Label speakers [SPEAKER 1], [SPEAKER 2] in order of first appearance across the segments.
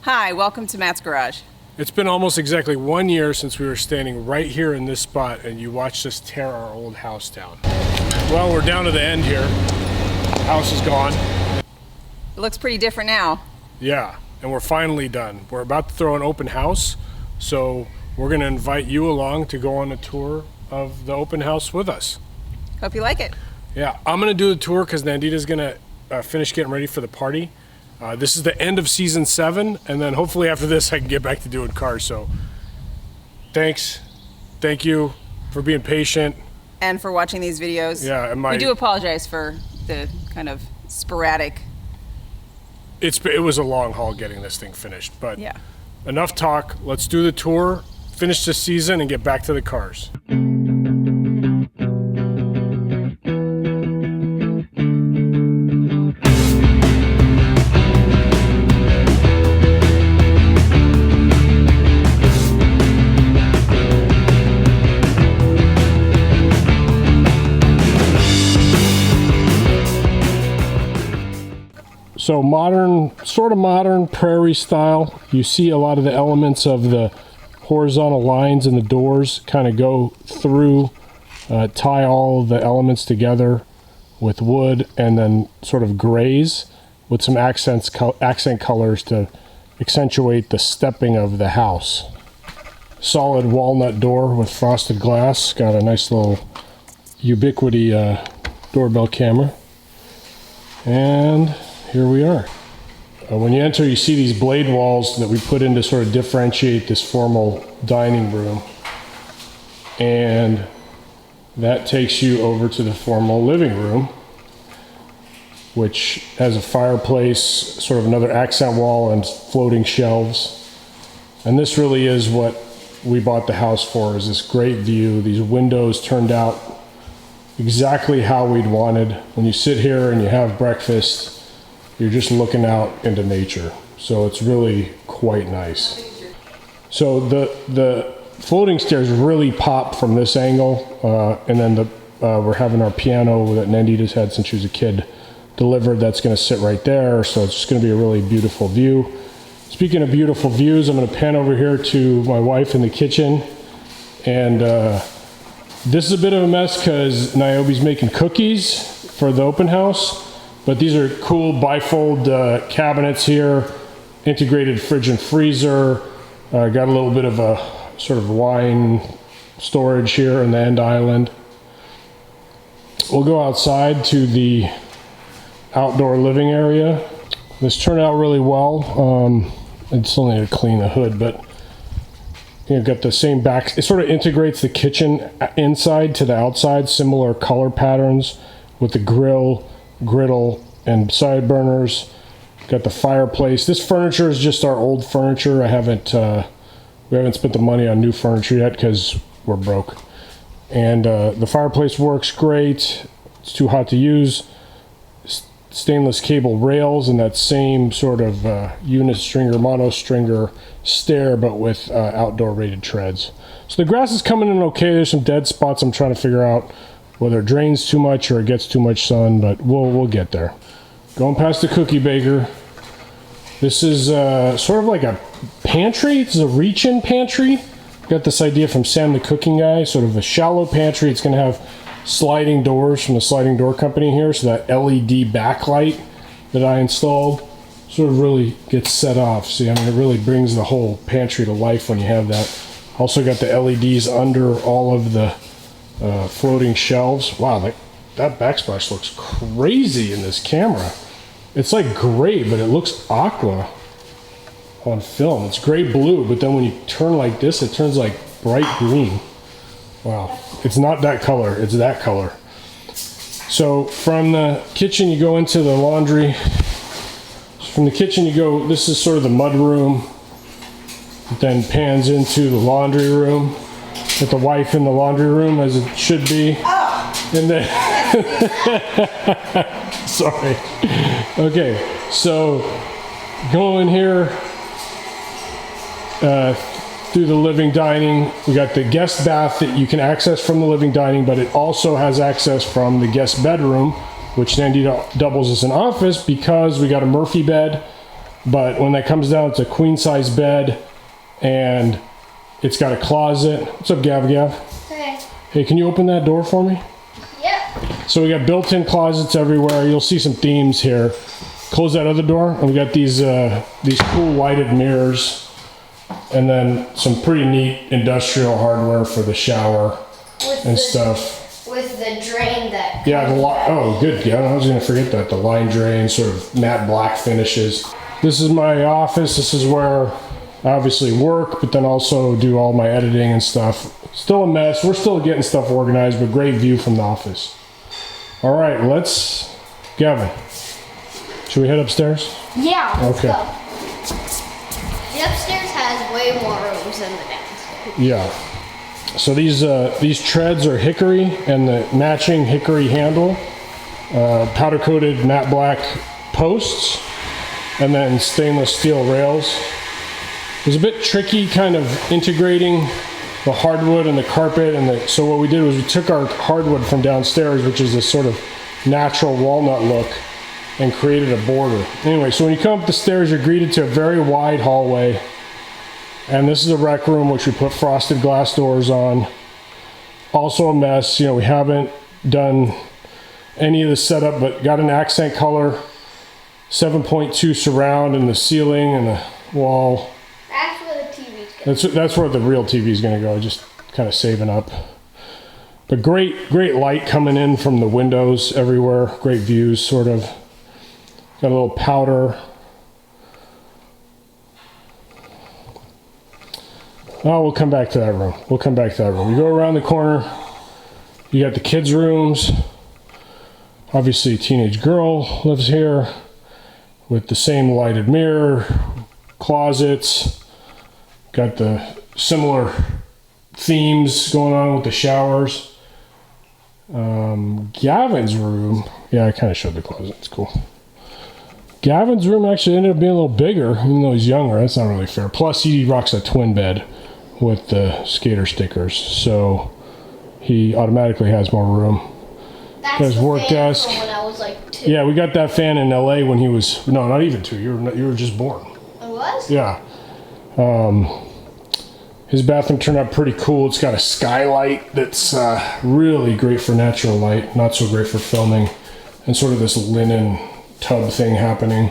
[SPEAKER 1] Hi, welcome to Matt's Garage.
[SPEAKER 2] It's been almost exactly 1 year since we were standing right here in this spot and you watched us tear our old house down. Well, we're down to the end here. The house is gone.
[SPEAKER 1] It looks pretty different now.
[SPEAKER 2] Yeah, and we're finally done. We're about to throw an open house, so we're gonna invite you along to go on a tour of the open house with us.
[SPEAKER 1] Hope you like it.
[SPEAKER 2] Yeah, I'm gonna do the tour because Nandita's gonna finish getting ready for the party. This is the end of season 7, and then hopefully after this I can get back to doing cars. So thank you for being patient.
[SPEAKER 1] And for watching these videos.
[SPEAKER 2] Yeah, and
[SPEAKER 1] we do apologize for the kind of sporadic.
[SPEAKER 2] It was a long haul getting this thing finished, but
[SPEAKER 1] yeah.
[SPEAKER 2] Enough talk. Let's do the tour, finish this season, and get back to the cars. So sort of modern prairie style. You see a lot of the elements of the horizontal lines in the doors kind of go through, tie all of the elements together with wood and then sort of grays with some accent colors to accentuate the stepping of the house. Solid walnut door with frosted glass. Got a nice little Ubiquiti doorbell camera. And here we are. When you enter, you see these blade walls that we put in to sort of differentiate this formal dining room. And that takes you over to the formal living room, which has a fireplace, sort of another accent wall, and floating shelves. And this really is what we bought the house for, is this great view. These windows turned out exactly how we'd wanted. When you sit here and you have breakfast, you're just looking out into nature. So it's really quite nice. So the floating stairs really pop from this angle, and then we're having our piano that Nandita's had since she was a kid delivered. That's gonna sit right there. So it's just gonna be a really beautiful view. Speaking of beautiful views, I'm gonna pan over here to my wife in the kitchen. And this is a bit of a mess because Niobe's making cookies for the open house. But these are cool bifold cabinets here, integrated fridge and freezer. Got a little bit of a sort of wine storage here in the end island. We'll go outside to the outdoor living area. This turned out really well. I still need to clean the hood, but you've got the same back. It sort of integrates the kitchen inside to the outside, similar color patterns with the griddle, and side burners. Got the fireplace. This furniture is just our old furniture. We haven't spent the money on new furniture yet because we're broke. And the fireplace works great. It's too hot to use. Stainless cable rails and that same sort of unistringer, monostringer stair, but with outdoor rated treads. So the grass is coming in okay. There's some dead spots I'm trying to figure out whether it drains too much or it gets too much sun, but we'll get there. Going past the cookie baker. This is sort of like a pantry. It's a reach-in pantry. Got this idea from Sam the Cooking Guy, sort of a shallow pantry. It's gonna have sliding doors from the sliding door company here, so that LED backlight that I installed sort of really gets set off. See, I mean, it really brings the whole pantry to life when you have that. Also got the LEDs under all of the floating shelves. Wow, that backsplash looks crazy in this camera. It's like gray, but it looks aqua on film. It's gray blue, but then when you turn like this, it turns like bright green. Wow, it's not that color, it's that color. So from the kitchen, you go into the laundry. From the kitchen, you go, this is sort of the mud room. It then pans into the laundry room. With the wife in the laundry room, as it should be. Oh. And then, sorry. Okay, so go in here through the living dining. We got the guest bath that you can access from the living dining, but it also has access from the guest bedroom, which Nandita doubles as an office because we got a Murphy bed But when that comes down, it's a queen size bed, and it's got a closet. What's up, Gav?
[SPEAKER 3] Okay.
[SPEAKER 2] Hey, can you open that door for me?
[SPEAKER 3] Yep.
[SPEAKER 2] So we got built-in closets everywhere. You'll see some themes here. Close that other door, and we got these cool lighted mirrors, and then some pretty neat industrial hardware for the shower and stuff.
[SPEAKER 3] With the drain that.
[SPEAKER 2] Yeah, oh, good. Yeah, I was gonna forget that. The line drain, sort of matte black finishes. This is my office. This is where I obviously work, but then also do all my editing and stuff. Still a mess. We're still getting stuff organized, but great view from the office. All right, Gavin, should we head upstairs?
[SPEAKER 3] Yeah.
[SPEAKER 2] Okay.
[SPEAKER 3] Let's go. The upstairs has way more rooms than the downstairs.
[SPEAKER 2] Yeah. So these treads are hickory, and the matching hickory handle, powder coated matte black posts, and then stainless steel rails. It was a bit tricky kind of integrating the hardwood and the carpet, so what we did was we took our hardwood from downstairs, which is this sort of natural walnut look, and created a border. Anyway, so when you come up the stairs, you're greeted to a very wide hallway, and this is a rec room which we put frosted glass doors on. Also a mess. We haven't done any of the setup, but got an accent color 7.2 surround in the ceiling and the wall.
[SPEAKER 3] That's where the TV's going.
[SPEAKER 2] That's where the real TV is going to go. Just kind of saving up. But great light coming in from the windows everywhere. Great views, sort of. Got a little powder. Oh, we'll come back to that room. You go around the corner. You got the kids' rooms. Obviously, a teenage girl lives here with the same lighted mirror, closets. Got the similar themes going on with the showers. Gavin's room. Yeah, I kind of showed the closet. It's cool. Gavin's room actually ended up being a little bigger, even though he's younger. That's not really fair. Plus, he rocks a twin bed with the skater stickers, so he automatically has more room.
[SPEAKER 3] That's
[SPEAKER 2] the work
[SPEAKER 3] fan
[SPEAKER 2] desk.
[SPEAKER 3] from when I was like 2.
[SPEAKER 2] Yeah, we got that fan in LA when he was not even 2. You were just born.
[SPEAKER 3] I was?
[SPEAKER 2] Yeah. His bathroom turned out pretty cool. It's got a skylight that's really great for natural light, not so great for filming, and sort of this linen tub thing happening.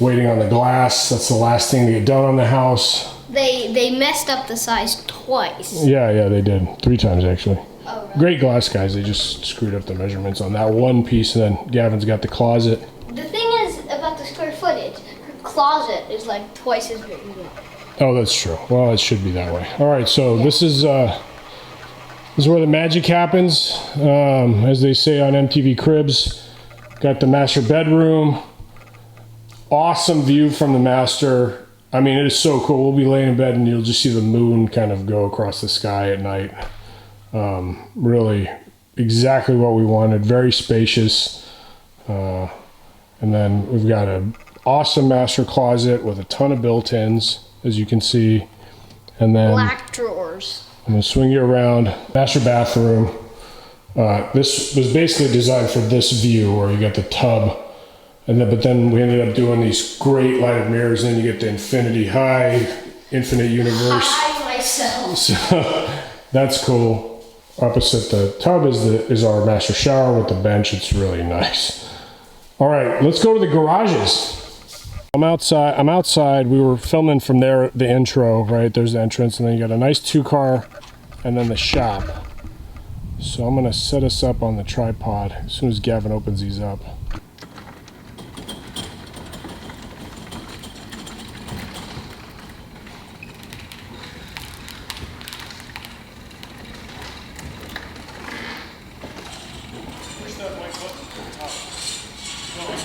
[SPEAKER 2] Waiting on the glass. That's the last thing to get done on the house.
[SPEAKER 3] They messed up the size twice.
[SPEAKER 2] Yeah, they did. 3 times actually.
[SPEAKER 3] Oh, really?
[SPEAKER 2] Great glass guys. They just screwed up the measurements on that one piece, and then Gavin's got the closet.
[SPEAKER 3] The thing is about the square footage, her closet is like twice as big as mine.
[SPEAKER 2] Oh, that's true. Well, it should be that way. All right, so this is where the magic happens, as they say on MTV Cribs. Got the master bedroom. Awesome view from the master. I mean, it is so cool. We'll be laying in bed and you'll just see the moon kind of go across the sky at night. Really exactly what we wanted. Very spacious. And then we've got an awesome master closet with a ton of built-ins, as you can see. And then
[SPEAKER 3] Black drawers.
[SPEAKER 2] I'm going to swing you around. Master bathroom. This was basically designed for this view where you got the tub. But then we ended up doing these great lighted mirrors, and then you get the infinity infinite universe.
[SPEAKER 3] I myself.
[SPEAKER 2] So that's cool. Opposite the tub is our master shower with the bench. It's really nice. All right, let's go to the garages. I'm outside. We were filming from there, the intro, right? There's the entrance, and then you got a nice 2-car, and then the shop. So I'm gonna set us up on the tripod as soon as Gavin opens these up.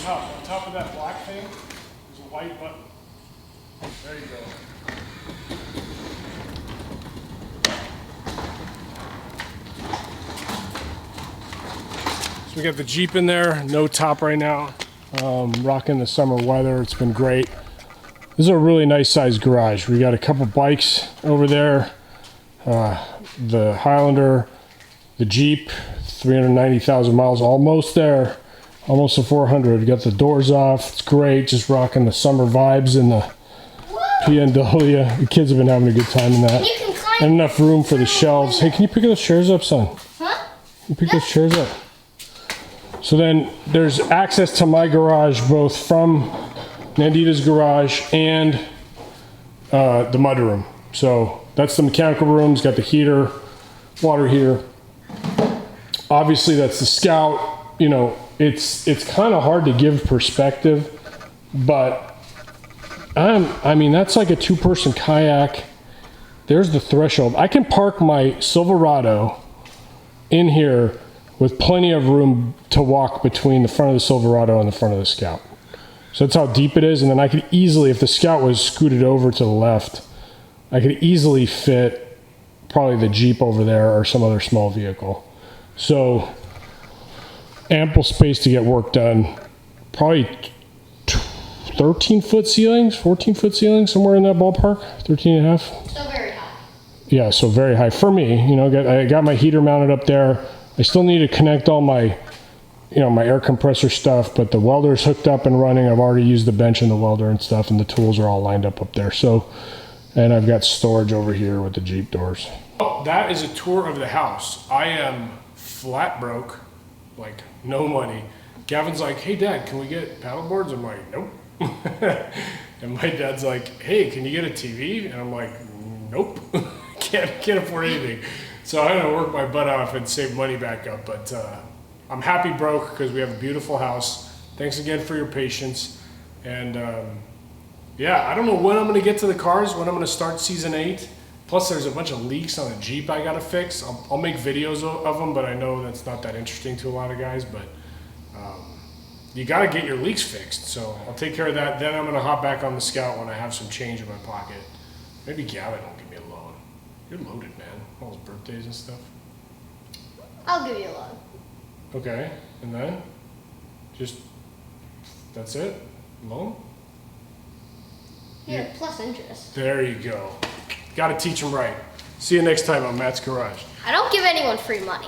[SPEAKER 2] On top of that black thing, there's a white button. There you go. So we got the Jeep in there, no top right now. Rocking the summer weather, it's been great. This is a really nice sized garage. We got a couple bikes over there. The Highlander, the Jeep, 390,000 miles, almost there. Almost a 400. Got the doors off. It's great. Just rocking the summer vibes in the PNW. The kids have been having a good time in that.
[SPEAKER 3] You can climb.
[SPEAKER 2] And enough room for the shelves. Hey, can you pick those chairs up, son?
[SPEAKER 3] Huh?
[SPEAKER 2] Can you pick those chairs up? So then there's access to my garage both from Nandita's garage and the mudroom. So that's the mechanical room. It's got the heater, water heater. Obviously that's the Scout. You know, it's kind of hard to give perspective, but I mean that's like a 2-person kayak. There's the threshold. I can park my Silverado in here with plenty of room to walk between the front of the Silverado and the front of the Scout. So that's how deep it is. And then I could easily, if the Scout was scooted over to the left, I could easily fit probably the Jeep over there or some other small vehicle. So ample space to get work done. Probably 13-foot ceilings, 14-foot ceilings, somewhere in that ballpark, 13 and a half.
[SPEAKER 3] Still very high.
[SPEAKER 2] Yeah, so very high for me. You know, I got my heater mounted up there. I still need to connect all my, you know, my air compressor stuff, but the welder's hooked up and running. I've already used the bench and the welder and stuff, and the tools are all lined up there. So, and I've got storage over here with the Jeep doors. Oh, that is a tour of the house. I am flat broke, like no money. Gavin's like, hey Dad, can we get paddle boards? I'm like, nope. And my dad's like, hey, can you get a TV? And I'm like, nope. can't afford anything. So I'm gonna work my butt off and save money back up, but I'm happy broke because we have a beautiful house. Thanks again for your patience. And yeah, I don't know when I'm gonna get to the cars, when I'm gonna start season 8. Plus there's a bunch of leaks on the Jeep I gotta fix. I'll make videos of them, but I know that's not that interesting to a lot of guys, but you gotta get your leaks fixed. So I'll take care of that. Then I'm gonna hop back on the Scout when I have some change in my pocket. Maybe Gavin will give me a loan. You're loaded, man. All his birthdays and stuff.
[SPEAKER 3] I'll give you a loan.
[SPEAKER 2] Okay, and then? Just, that's it? Loan?
[SPEAKER 3] Yeah, plus interest.
[SPEAKER 2] There you go. Gotta teach him right. See you next time on Matt's Garage.
[SPEAKER 3] I don't give anyone free money.